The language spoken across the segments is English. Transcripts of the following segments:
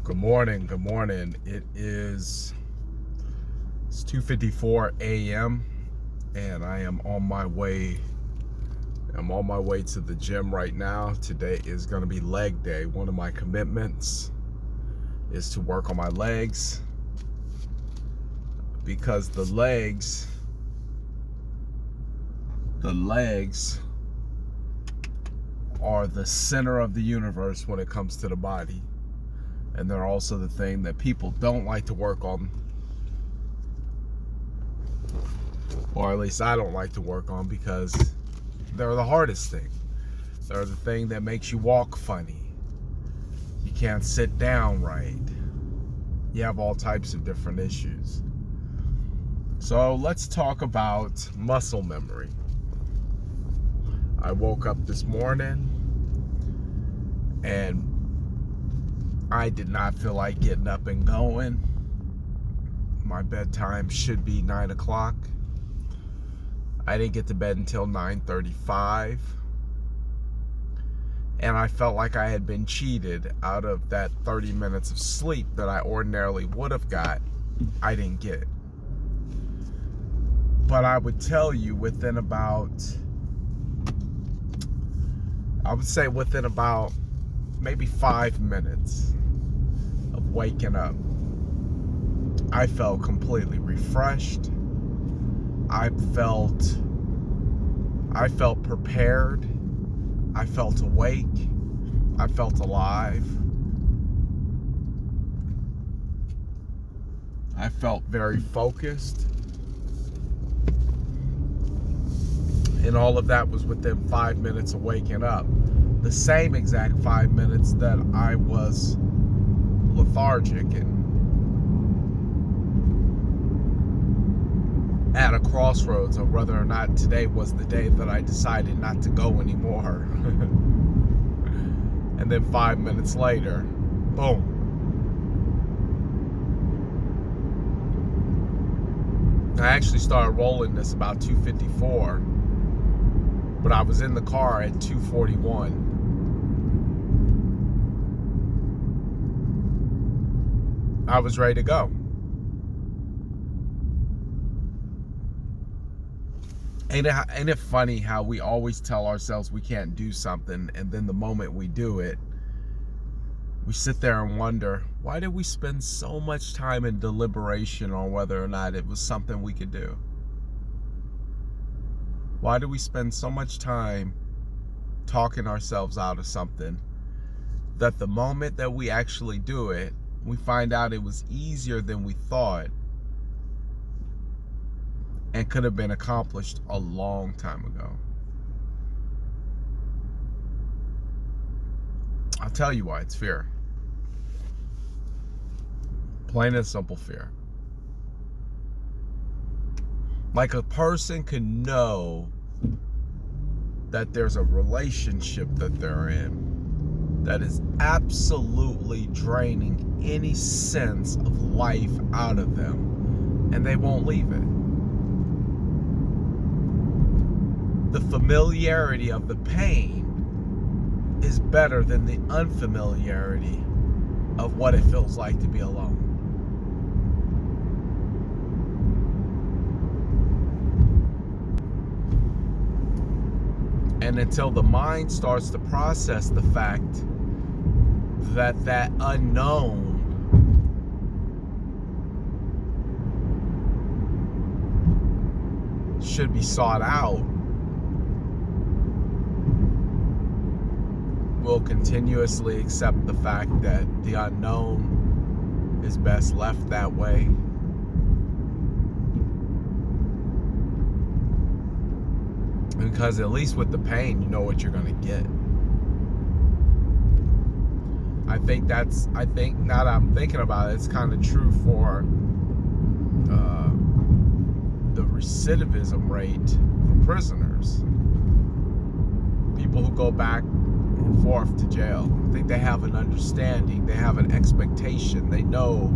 Good morning. Good morning. It's 2:54 a.m. and I am on my way. I'm on my way to the gym right now. Today is going to be leg day. One of my commitments is to work on my legs because the legs are the center of the universe when it comes to the body. And they're also the thing that people don't like to work on, or at least I don't like to work on, because they're the hardest thing. They're the thing that makes you walk funny. You can't sit down right. You have all types of different issues. So let's talk about muscle memory. I woke up this morning and I did not feel like getting up and going. My bedtime should be 9 o'clock. I didn't get to bed until 9:35. And I felt like I had been cheated out of that 30 minutes of sleep that I ordinarily would have got. I didn't get. But I would tell you within about maybe 5 minutes of waking up, I felt completely refreshed. I felt prepared. I felt awake. I felt alive. I felt very focused. And all of that was within 5 minutes of waking up. The same exact 5 minutes that I was lethargic and at a crossroads of whether or not today was the day that I decided not to go anymore. And then 5 minutes later, boom. I actually started rolling this about 2:54, but I was in the car at 2:41. I was ready to go. Ain't it funny how we always tell ourselves we can't do something, and then the moment we do it, we sit there and wonder, why did we spend so much time in deliberation on whether or not it was something we could do? Why do we spend so much time talking ourselves out of something that the moment that we actually do it, we find out it was easier than we thought and could have been accomplished a long time ago? I'll tell you why. It's fear. Plain and simple fear. Like a person can know that there's a relationship that they're in that is absolutely draining any sense of life out of them, and they won't leave it. The familiarity of the pain is better than the unfamiliarity of what it feels like to be alone. And until the mind starts to process the fact that unknown should be sought out, we'll continuously accept the fact that the unknown is best left that way. Because at least with the pain, you know what you're going to get. I think now that I'm thinking about it, it's kind of true for the recidivism rate for prisoners. People who go back and forth to jail. I think they have an understanding. They have an expectation. They know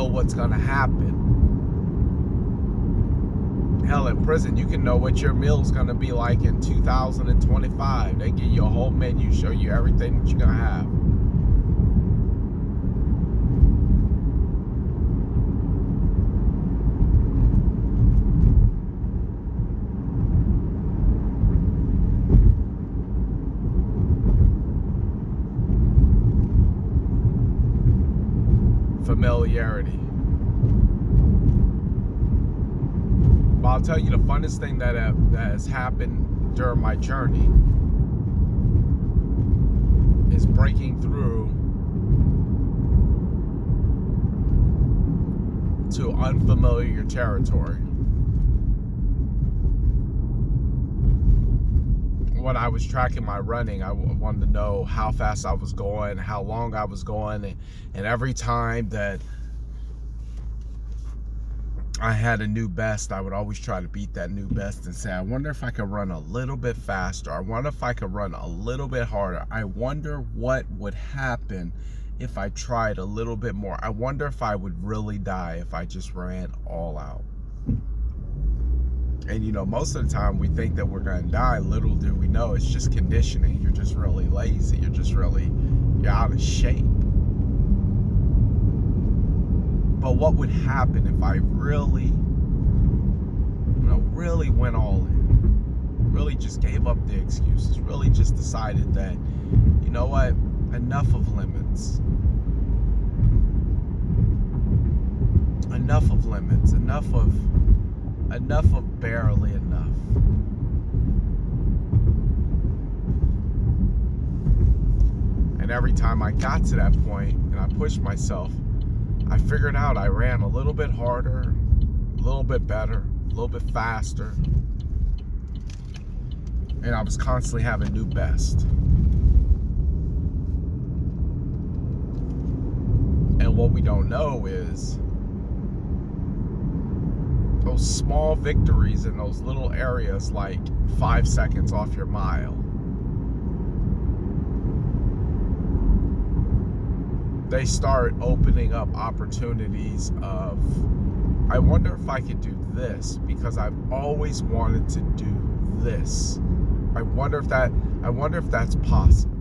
what's going to happen. Hell, in prison, you can know what your meal's going to be like in 2025. They give you a whole menu, show you everything that you're going to have. familiarity. But I'll tell you the funnest thing that has happened during my journey is breaking through to unfamiliar territory. When I was tracking my running, I wanted to know how fast I was going, how long I was going, and every time that I had a new best, I would always try to beat that new best and say, I wonder if I could run a little bit faster. I wonder if I could run a little bit harder. I wonder what would happen if I tried a little bit more. I wonder if I would really die if I just ran all out. And you know, most of the time we think that we're going to die. Little do we know it's just conditioning. You're just really lazy. You're out of shape. But what would happen if I really went all in? Really just gave up the excuses. Really just decided that, you know what? Enough of limits. Enough of limits. Enough of barely enough. And every time I got to that point and I pushed myself, I figured out I ran a little bit harder, a little bit better, a little bit faster. And I was constantly having new best. And what we don't know is those small victories in those little areas, like 5 seconds off your mile, they start opening up opportunities of, I wonder if I could do this because I've always wanted to do this. I wonder if that's possible.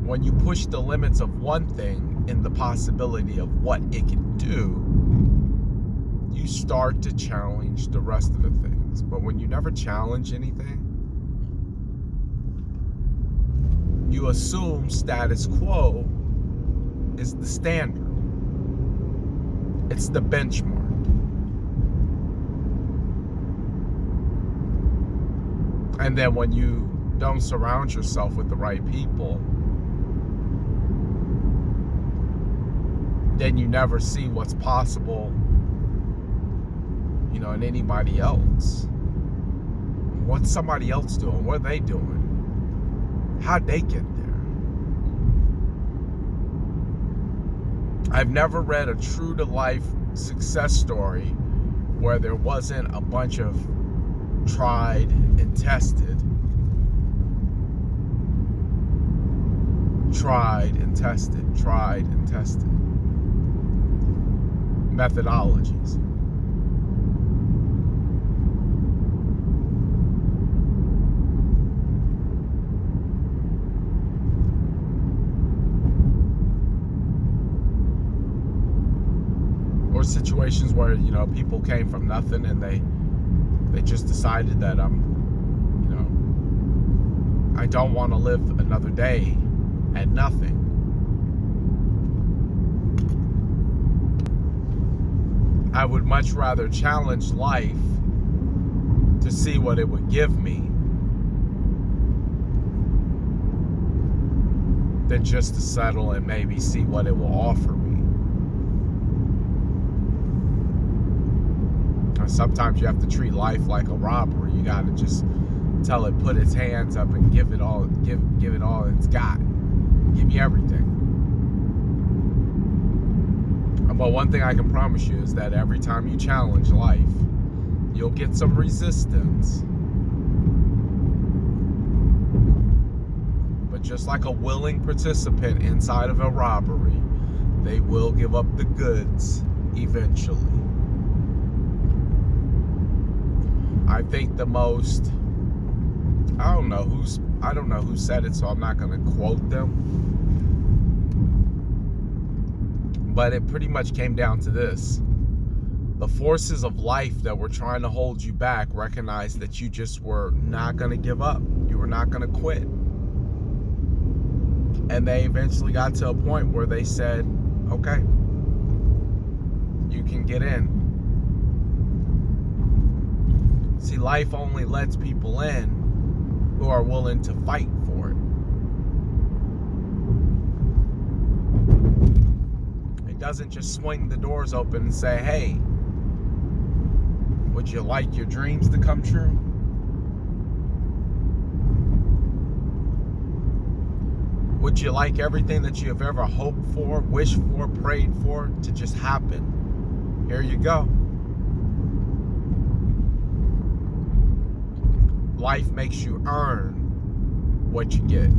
When you push the limits of one thing and the possibility of what it can do, you start to challenge the rest of the things. But when you never challenge anything, you assume status quo is the standard. It's the benchmark. And then when you don't surround yourself with the right people, then you never see what's possible, you know, in anybody else. What's somebody else doing? What are they doing? How'd they get there? I've never read a true-to-life success story where there wasn't a bunch of tried and tested methodologies. Or situations where, you know, people came from nothing and they just decided that I don't want to live another day at nothing. I would much rather challenge life to see what it would give me than just to settle and maybe see what it will offer me. And sometimes you have to treat life like a robbery. You got to just tell it, put its hands up and give it all it's got. Give me everything. But one thing I can promise you is that every time you challenge life, you'll get some resistance. But just like a willing participant inside of a robbery, they will give up the goods eventually. I think the most, I don't know who said it, so I'm not going to quote them. But it pretty much came down to this. The forces of life that were trying to hold you back recognized that you just were not going to give up. You were not going to quit. And they eventually got to a point where they said, Okay, you can get in. See, life only lets people in who are willing to fight for it. It doesn't just swing the doors open and say, hey, would you like your dreams to come true? Would you like everything that you have ever hoped for, wished for, prayed for to just happen? Here you go. Life makes you earn what you get.